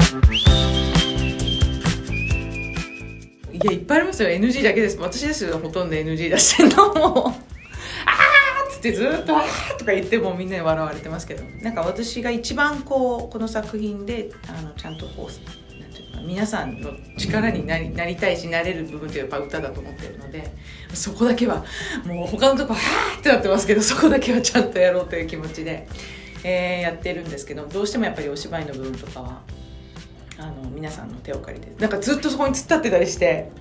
いやいっぱいありますよ。 NG だけです。私ですよほとんど NG 出してんのもあーっつってずっとあーとか言ってもみんなに笑われてますけど、なんか私が一番この作品でちゃんとなんていうか皆さんの力になりたいしなれる部分ってやっぱ歌だと思ってるので、そこだけはもう他のとこはーってなってますけど、そこだけはちゃんとやろうという気持ちで、やってるんですけど、どうしてもやっぱりお芝居の部分とかは皆さんの手を借りてなんかずっとそこに突っ立ってたりして、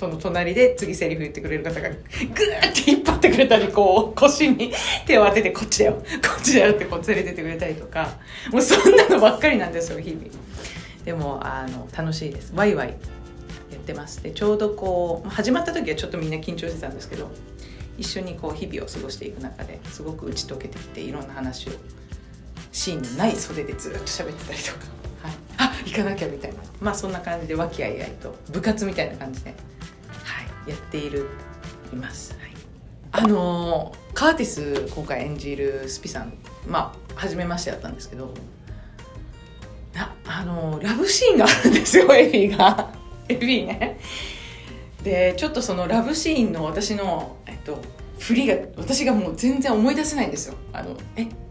その隣で次セリフ言ってくれる方がグーって引っ張ってくれたり、こう腰に手を当ててこっちだよこっちだよってこう連れてってくれたりとか、もうそんなのばっかりなんですよ日々。でも楽しいです。ワイワイやってます。でちょうどこう始まった時はちょっとみんな緊張してたんですけど、一緒にこう日々を過ごしていく中ですごく打ち解けてきて、いろんな話をシーンのない袖でずっと喋ってたりとか、行かなきゃみたいな、そんな感じで和気あいあいと部活みたいな感じで、やっています、カーティス今回演じるスピさん、初めましてだったんですけど、ラブシーンがあるんですよエフィーね。でちょっとそのラブシーンの私の振りが私がもう全然思い出せないんですよ。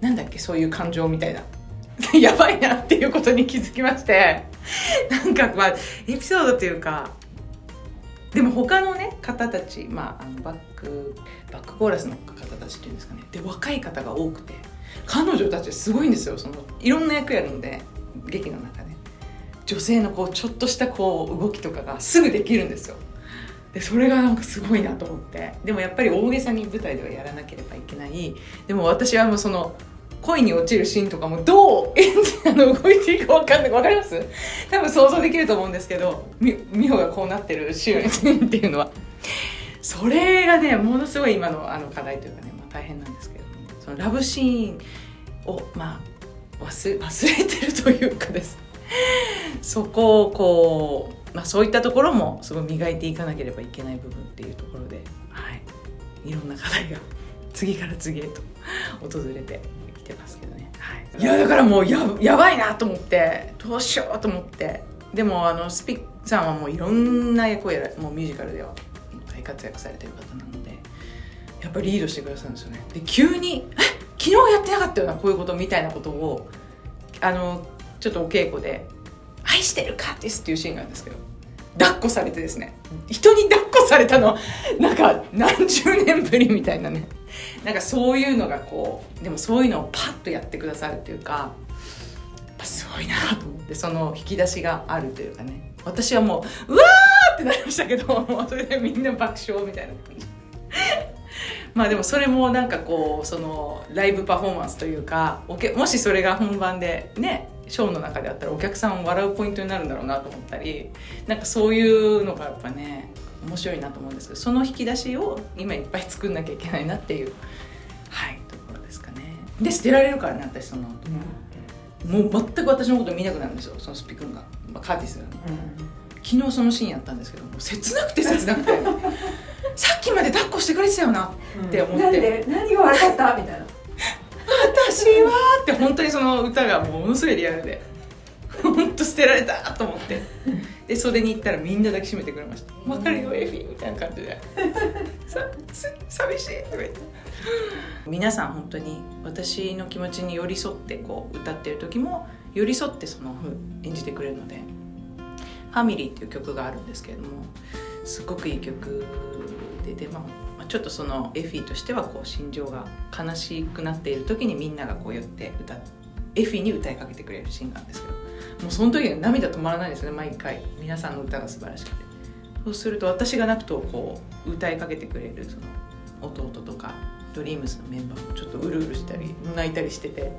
なんだっけそういう感情みたいなやばいなっていうことに気づきまして、なんかエピソードというか、でも他のね方たち、バックコーラスの方たちっていうんですかね、で若い方が多くて、彼女たちすごいんですよ。いろんな役やるので劇の中で女性のちょっとした動きとかがすぐできるんですよ。でそれがなんかすごいなと思って、でもやっぱり大げさに舞台ではやらなければいけない。でも私はもうその恋に落ちるシーンとかもどう動いていいか分かんない。分かります？多分想像できると思うんですけど、美穂がこうなってるシーンっていうのは、それがねものすごい今の課題というかね、大変なんですけども、そのラブシーンを忘れてるというかですね、そこをそういったところもすごい磨いていかなければいけない部分っていうところで、いろんな課題が次から次へと訪れてきてますけどね。いやだからもうやばいなと思って、どうしようと思って、でもスピさんはもういろんな役をもうミュージカルでは大活躍されてる方なので、やっぱりリードしてくださるんですよね。で急に昨日やってなかったよなこういうことみたいなことをちょっとお稽古で愛してるカーティスっていうシーンがあるんですけど、抱っこされてですね、人に抱っこされたのなんか何十年ぶりみたいなね、なんかそういうのがでもそういうのをパッとやってくださるっていうか、やっぱすごいなと思って、その引き出しがあるというかね、私はもううわーってなりましたけど、もうそれでみんな爆笑みたいな感じでもそれもなんかそのライブパフォーマンスというか、もしそれが本番でねショーの中であったらお客さん笑うポイントになるんだろうなと思ったり、なんかそういうのがやっぱね面白いなと思うんですけど、その引き出しを今いっぱい作んなきゃいけないなっていうところですかね。で捨てられるからね私もう全く私のこと見なくなるんですよ、そのスピ君が、カーティスがね、昨日そのシーンやったんですけども、切なくてさっきまで抱っこしてくれてたよなって思って、何が悪かったみたいな、私はって本当にその歌がものすごいリアルで本当捨てられたと思って、で袖に行ったらみんな抱きしめてくれました。分かるよエフィみたいな感じで寂しいとか言って、皆さん本当に私の気持ちに寄り添って歌ってる時も寄り添ってその演じてくれるので、ファミリーっていう曲があるんですけれども、すごくいい曲で、ちょっとそのエフィーとしては心情が悲しくなっている時にみんなが寄ってエフィーに歌いかけてくれるシーンがあるんですけど、もうその時に涙止まらないんですよね。毎回皆さんの歌が素晴らしくて、そうすると私が泣くと歌いかけてくれるその弟とかドリームスのメンバーもちょっとうるうるしたり泣いたりしてて、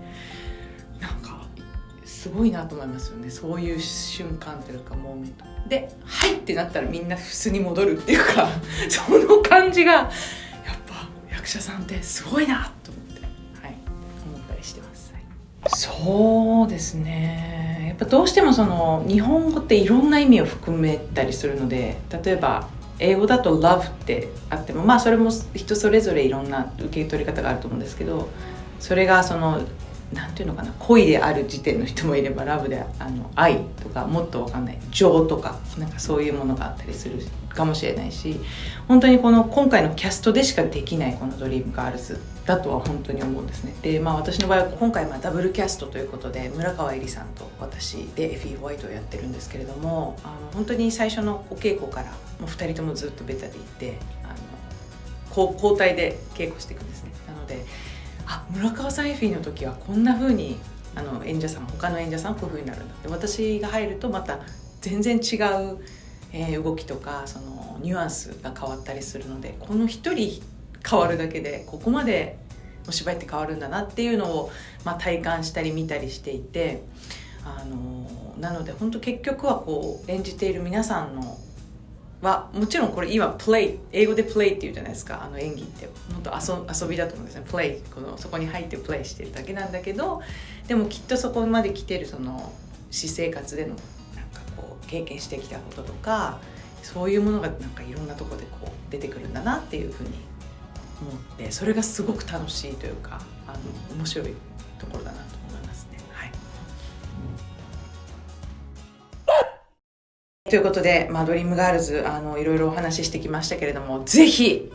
なんかすごいなと思いますよね。そういう瞬間というかモーメントではいってなったらみんな普通に戻るっていうかその感じがやっぱ役者さんってすごいなと思って、思ったりしてます。そうですね、やっぱどうしてもその日本語っていろんな意味を含めたりするので、例えば英語だと love ってあってもそれも人それぞれいろんな受け取り方があると思うんですけど、それがそのなんていうのかな、恋である時点の人もいれば、ラブで愛とか、もっと分かんない情とか、なんかそういうものがあったりするかもしれないし、本当にこの今回のキャストでしかできないこのドリームガールズだとは本当に思うんですね。で、私の場合は今回ダブルキャストということで、村川絵里さんと私でエフィー・ホワイトをやってるんですけれども、本当に最初のお稽古からもう2人ともずっとベタでいて、交代で稽古していくんですね。なので、村川さんエフィーの時はこんな風に演者さん、他の演者さんはこういう風になるんだって、私が入るとまた全然違う、動きとかそのニュアンスが変わったりするので、この一人変わるだけでここまでお芝居って変わるんだなっていうのを、体感したり見たりしていて、なので本当結局はこう演じている皆さんのはもちろんこれ今プレイ、英語でプレイっていうじゃないですか。演技って本当遊びだと思うんですね。プレイ、そこに入ってプレイしてるだけなんだけど、でもきっとそこまで来てるその私生活でのなんかこう経験してきたこととか、そういうものがなんかいろんなところでこう出てくるんだなっていうふうに思って、それがすごく楽しいというか面白いところだなと思いますね。はい。ということで、ドリームガールズいろいろお話ししてきましたけれども、ぜひ、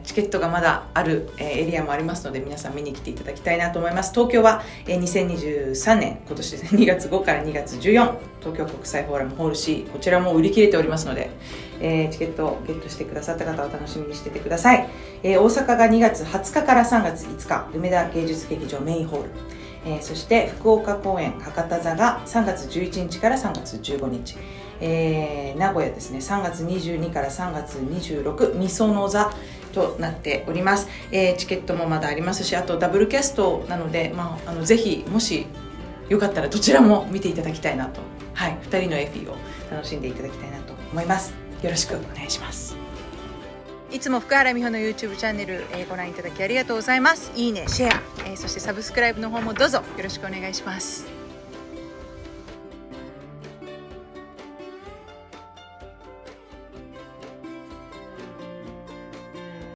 チケットがまだある、エリアもありますので、皆さん見に来ていただきたいなと思います。東京は、2023年今年ですね、2月5から2月14、東京国際フォーラムホール C、 こちらも売り切れておりますので、チケットをゲットしてくださった方は楽しみにしててください。大阪が2月20日から3月5日梅田芸術劇場メインホール、そして福岡公演博多座が3月11日から3月15日、名古屋ですね、3月22から3月26、みその座となっております。チケットもまだありますし、あとダブルキャストなので、ぜひもしよかったらどちらも見ていただきたいなと、はい、2人のエフィーを楽しんでいただきたいなと思います。よろしくお願いします。いつも福原美穂の YouTube チャンネル、ご覧いただきありがとうございます。いいね、シェア、そしてサブスクライブの方もどうぞよろしくお願いします。